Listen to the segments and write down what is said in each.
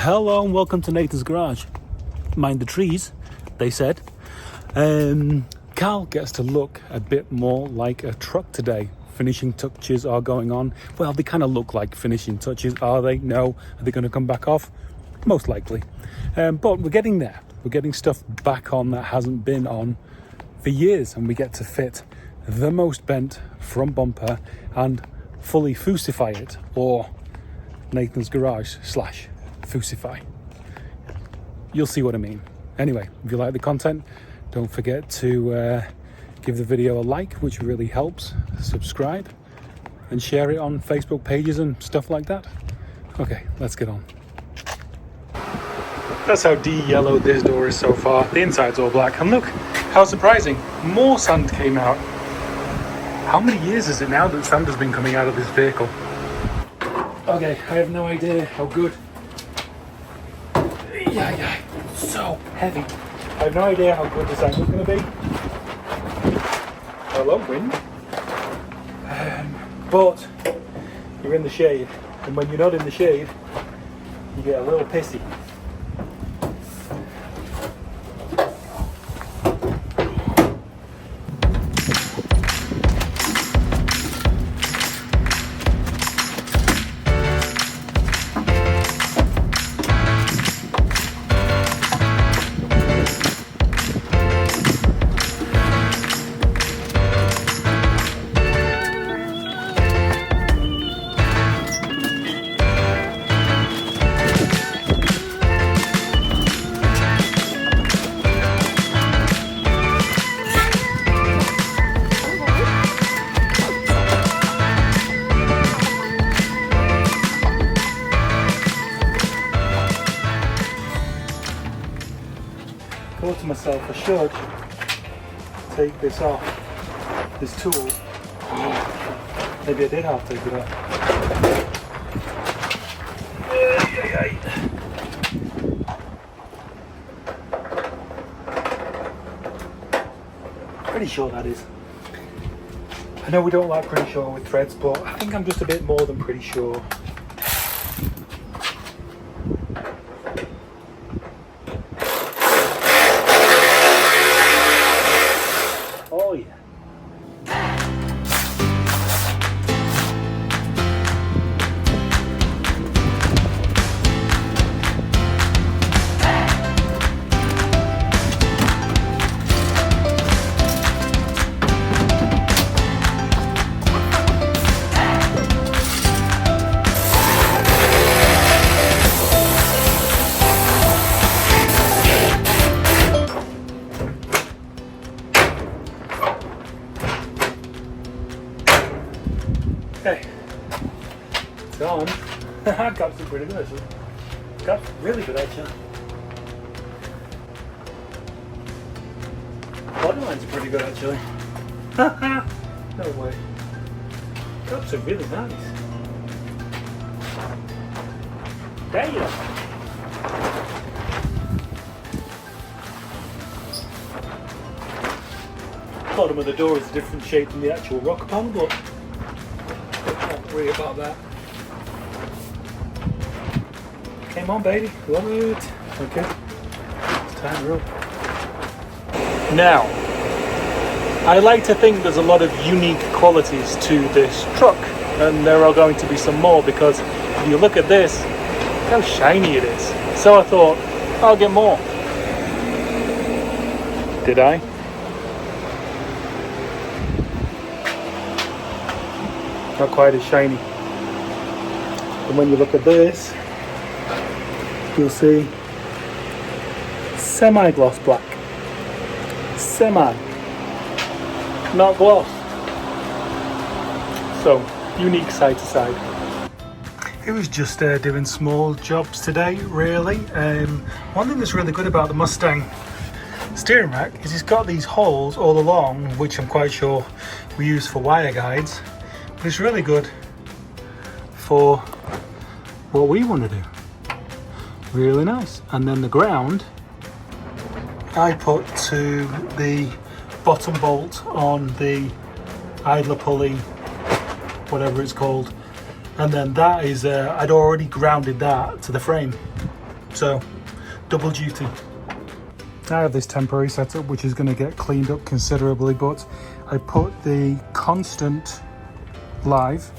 Hello and welcome to Nathan's Garage. Mind the trees, they said. Carl gets to look a bit more like a truck today. Finishing touches are going on. Well, they kind of look like finishing touches, are they? No. Are they going to come back off? Most likely. But we're getting there. We're getting stuff back on that hasn't been on for years, and we get to fit the most bent front bumper and fully Fusify it, or Nathan's Garage / Fusify. You'll see what I mean. Anyway, if you like the content, don't forget to give the video a like, which really helps. Subscribe and share it on Facebook pages and stuff like that. Okay, let's get on. That's how de-yellowed this door is so far. The inside's all black. And look, how surprising. More sand came out. How many years is it now that sand has been coming out of this vehicle? Okay, I have no idea how good. Yeah, so heavy. I have no idea how good this angle's going to be. Hello, wind. But you're in the shade, and when you're not in the shade, you get a little pissy. Thought to myself, I should take this off, this tool. Maybe I did have to take it off. Pretty sure that is. I know we don't like pretty sure with threads, but I think I'm just a bit more than pretty sure. Oh yeah. Okay, it's on. Cups are pretty good actually. Cups really good actually. Body lines are pretty good actually. No way. Cups are really nice. Damn. Bottom of the door is a different shape than the actual rocker panel, but don't worry about that. Come on, baby. Love it. Okay. It's time to roll. Now, I like to think there's a lot of unique qualities to this truck, and there are going to be some more because if you look at this, look how shiny it is. So I thought, I'll get more. Did I? Not quite as shiny. And when you look at this, you'll see semi-gloss black. Semi. Not gloss. So, unique side to side. It was just doing small jobs today, really. One thing that's really good about the Mustang steering rack is it's got these holes all along, which I'm quite sure we use for wire guides. But it's really good for what we want to do. Really nice. And then the ground I put to the bottom bolt on the idler pulley, whatever it's called, and then that is I'd already grounded that to the frame. So, double duty. I have this temporary setup which is going to get cleaned up considerably, but I put the constant live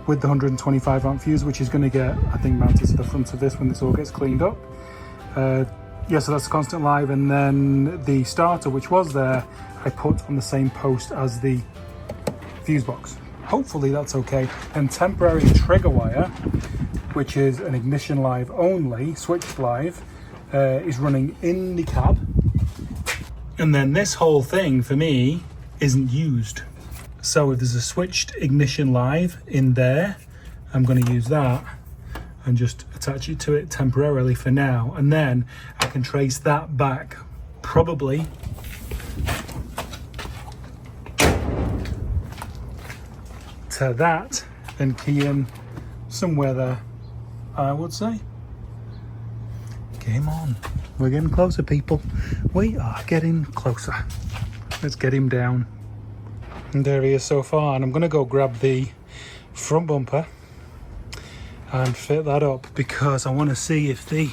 with the 125 amp fuse, which is going to get, I think, mounted to the front of this when this all gets cleaned up. Yeah, so that's constant live, and then the starter, which was there, I put on the same post as the fuse box. Hopefully that's okay. And temporary trigger wire, which is an ignition live only, switched live, is running in the cab. And then this whole thing for me isn't used. So if there's a switched ignition live in there, I'm going to use that and just attach it to it temporarily for now. And then I can trace that back probably to that and key in somewhere there, I would say. Game on. We're getting closer, people. We are getting closer. Let's get him down. And there he is so far. And I'm going to go grab the front bumper and fit that up because I want to see if the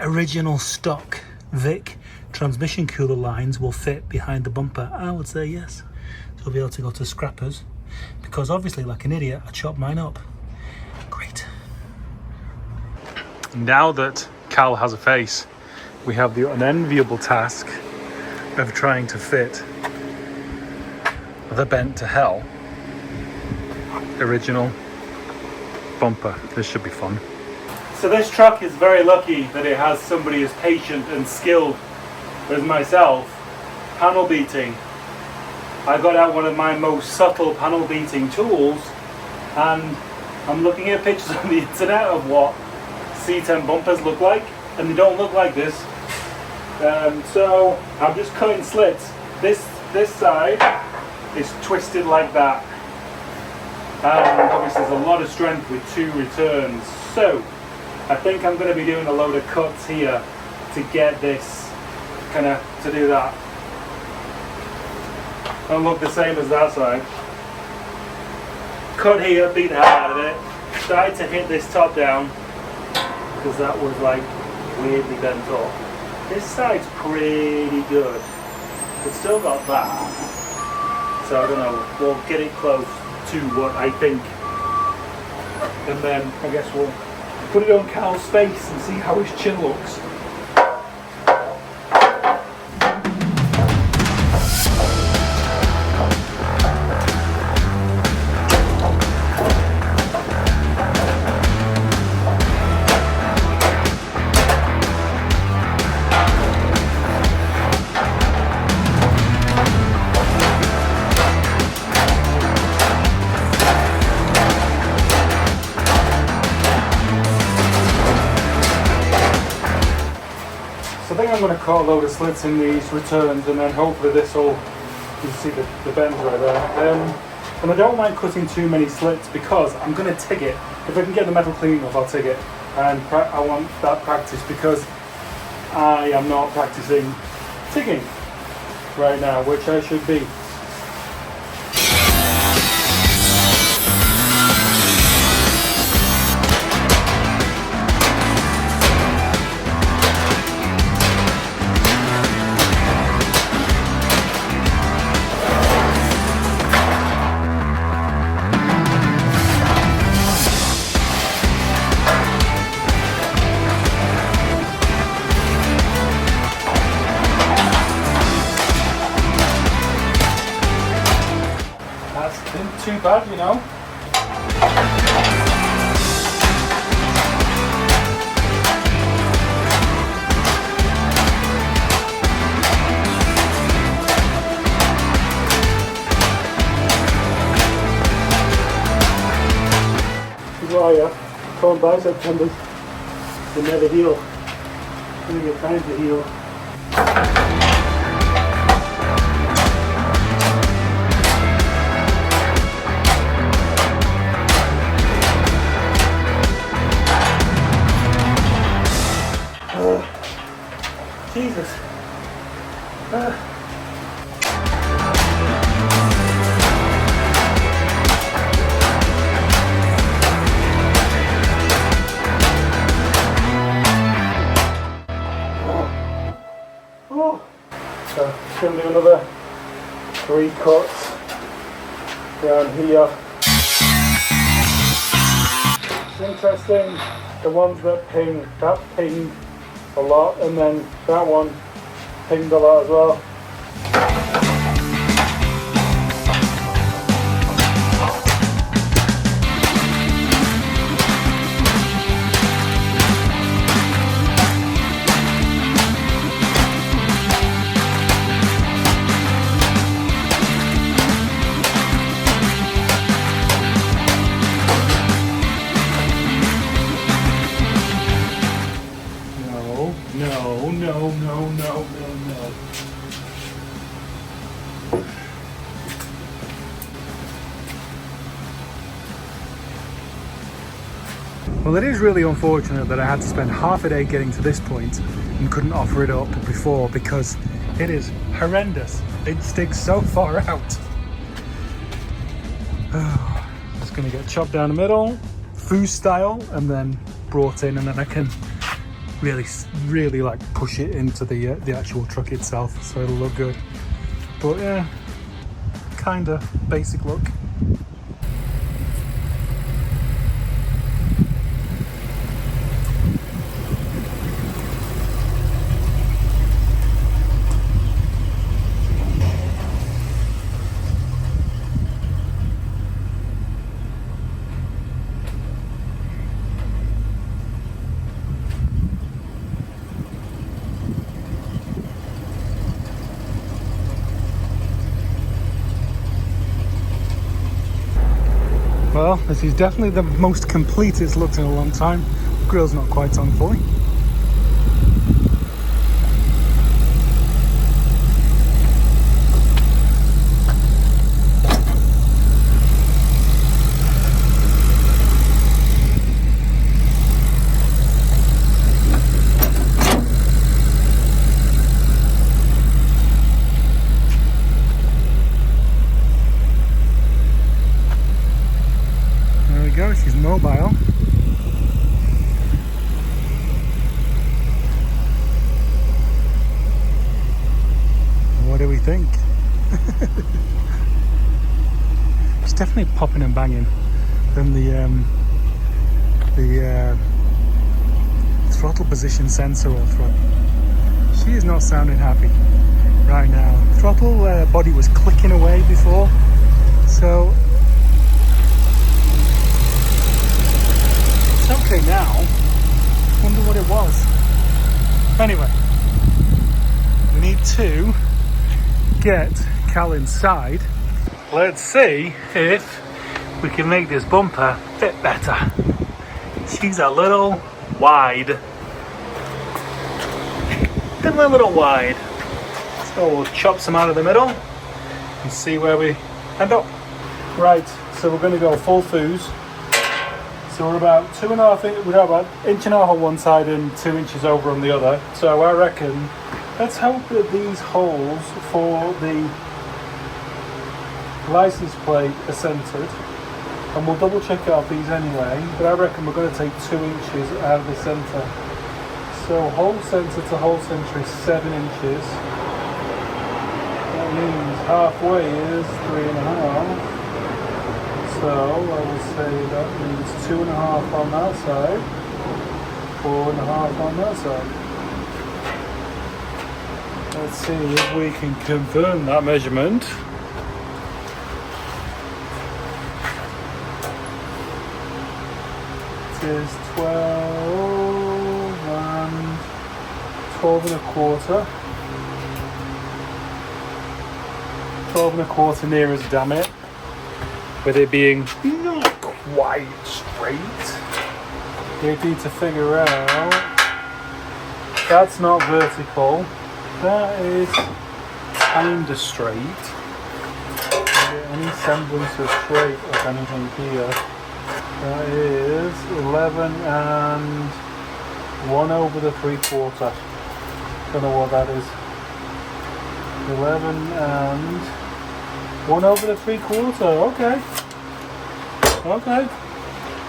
original stock Vic transmission cooler lines will fit behind the bumper. I would say yes. So I'll be able to go to scrappers because obviously, like an idiot, I chopped mine up. Great. Now that Cal has a face, we have the unenviable task of trying to fit the bent to hell original bumper. This should be fun. So this truck is very lucky that it has somebody as patient and skilled as myself panel beating. I got out one of my most subtle panel beating tools, and I'm looking at pictures on the internet of what C10 bumpers look like, and they don't look like this. So I'm just cutting slits. This side is twisted like that, and obviously there's a lot of strength with two returns. So I think I'm going to be doing a load of cuts here to get this to do that. Don't look the same as that side. Cut here, beat the hell out of it. Tried to hit this top down because that was like weirdly bent up. This side's pretty good. It's still got that. So I don't know, we'll get it close to what I think. And then I guess we'll put it on Cal's face and see how his chin looks. I think I'm going to cut a load of slits in these returns, and then hopefully this will, you can see the bends right there. And I don't mind cutting too many slits because I'm going to TIG it. If I can get the metal clean enough, I'll TIG it. And I want that practice because I am not practicing TIGging right now, which I should be. Too bad, you know. This is why torn bicep tendons will never heal. It's going to get time to heal. Jesus. just going to do another 3 cuts down here. It's interesting, the ones that pinged a lot, and then that one pinged a lot as well. No. Well, it is really unfortunate that I had to spend half a day getting to this point and couldn't offer it up before, because it is horrendous. It sticks so far out. It's going to get chopped down the middle, foo style, and then brought in, and then I can really like push it into the actual truck itself, so it'll look good. But yeah, kind of basic look. Well, this is definitely the most complete it's looked in a long time. The grill's not quite on fully. She's mobile. What do we think? It's definitely popping and banging. Then the throttle position sensor or she is not sounding happy right now. Throttle body was clicking away before, so okay now. Wonder what it was. Anyway, we need to get Cal inside. Let's see if we can make this bumper fit better. She's a little wide. A little wide. So we'll chop some out of the middle and see where we end up. Right, so we're going to go full foos. So we're about 2.5, we're about 1.5 inches on one side and 2 inches over on the other. So I reckon, let's hope that these holes for the license plate are centered. And we'll double check it off these anyway, but I reckon we're going to take 2 inches out of the center. So hole center to hole center is 7 inches. That means halfway is 3.5. So I would say that means 2.5 on that side, 4.5 on that side. Let's see if we can confirm that measurement. It is 12 and 12.25. 12.25 near as damn it. With it being not quite straight, you need to figure out that's not vertical, that is kinda straight. Any semblance of straight of anything here. That is 11 and 1/3. Don't know what that is. 11 and 1/3. Okay.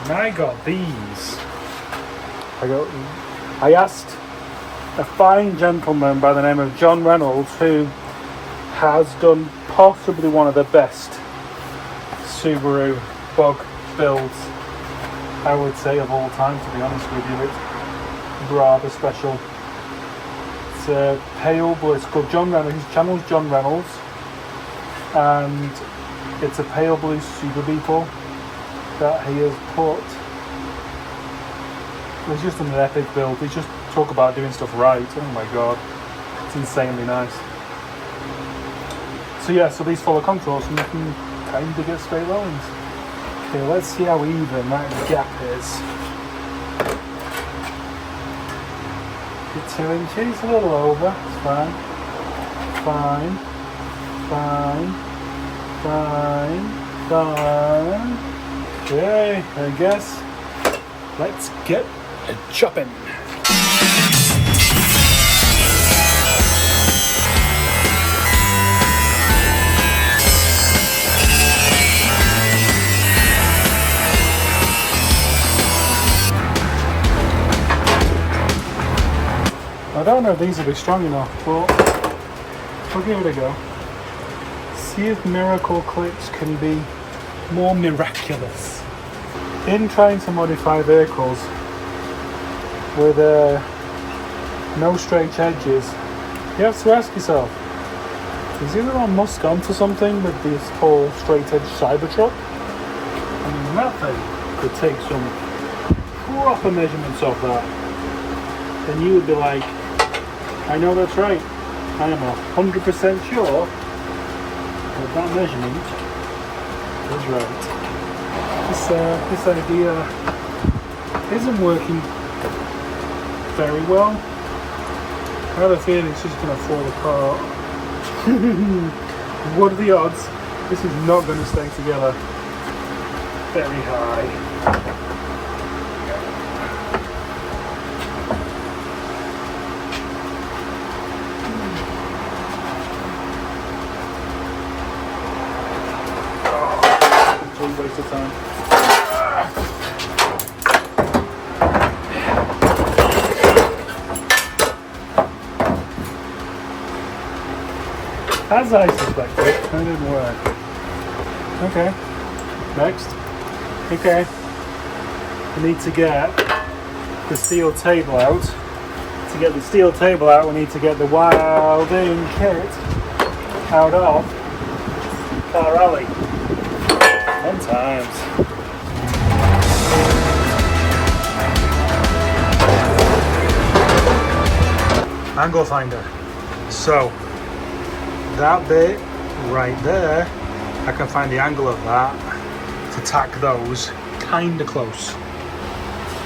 And I got these. I asked a fine gentleman by the name of John Reynolds, who has done possibly one of the best Subaru bug builds, I would say, of all time, to be honest with you. It's rather special. It's pale, but it's called John Reynolds. His channel's John Reynolds, and it's a pale blue Super Beetle that he has put. It's just an epic build. He's just talk about doing stuff right. Oh my god, it's insanely nice. So yeah, so these follow contours and you can kind of get straight lines. Okay, let's see how even that gap is. 2 inches, a little over, it's fine. Fine. Okay, I guess let's get a chopping. I don't know if these will be strong enough, but we'll give it a go. See if miracle clips can be more miraculous. In trying to modify vehicles with no straight edges, you have to ask yourself, is Elon Musk onto something with this whole straight edge Cybertruck? I mean, that thing could take some proper measurements of that. Then you would be like, I know that's right. I am 100% sure that that measurement is right. This idea isn't working very well. I have a feeling it's just going to fall apart. What are the odds? This is not going to stay together very high. Waste of time. As I suspected, it didn't work. Okay, next. Okay, we need to get the steel table out. To get the steel table out, we need to get the welding kit out of Car Alley. Fun times. Angle finder. So that bit right there, I can find the angle of that to tack those kind of close.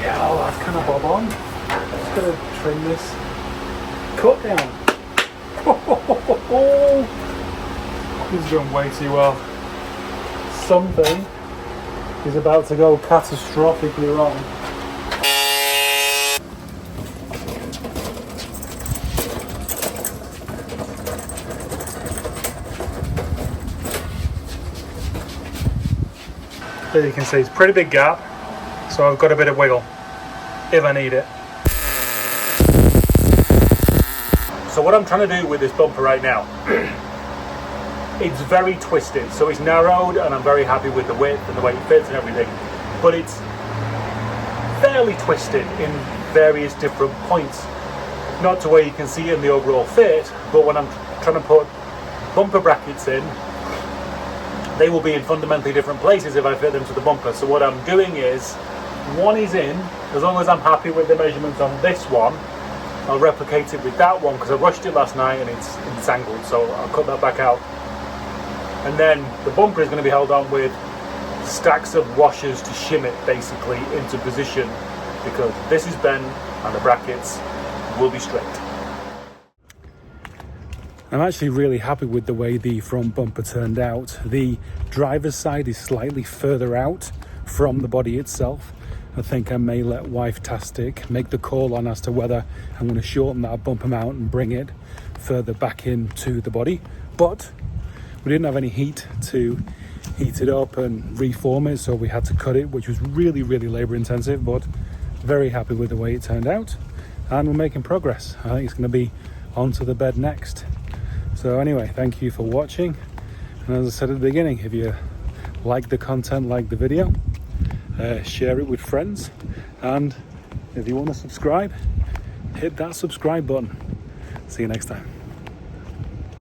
Yeah, oh, that's kind of bob on. Just gonna trim this cut down. This is going way too well. Something is about to go catastrophically wrong. As you can see, it's a pretty big gap, so I've got a bit of wiggle if I need it. So what I'm trying to do with this bumper right now, it's very twisted, so it's narrowed and I'm very happy with the width and the way it fits and everything, but it's fairly twisted in various different points, not to where you can see it in the overall fit, but when I'm trying to put bumper brackets in, they will be in fundamentally different places if I fit them to the bumper. So what I'm doing is, one is in, as long as I'm happy with the measurements on this one, I'll replicate it with that one, because I rushed it last night and it's angled, so I'll cut that back out. And then the bumper is going to be held on with stacks of washers to shim it basically into position, because this is bent and the brackets will be straight. I'm actually really happy with the way the front bumper turned out. The driver's side is slightly further out from the body itself. I think I may let Wife-tastic make the call on as to whether I'm going to shorten that bumper mount and bring it further back into the body. But we didn't have any heat to heat it up and reform it, so we had to cut it, which was really, really labor intensive, but very happy with the way it turned out. And we're making progress. I think it's going to be onto the bed next. So anyway, thank you for watching. And as I said at the beginning, if you like the content, like the video, share it with friends. And if you want to subscribe, hit that subscribe button. See you next time.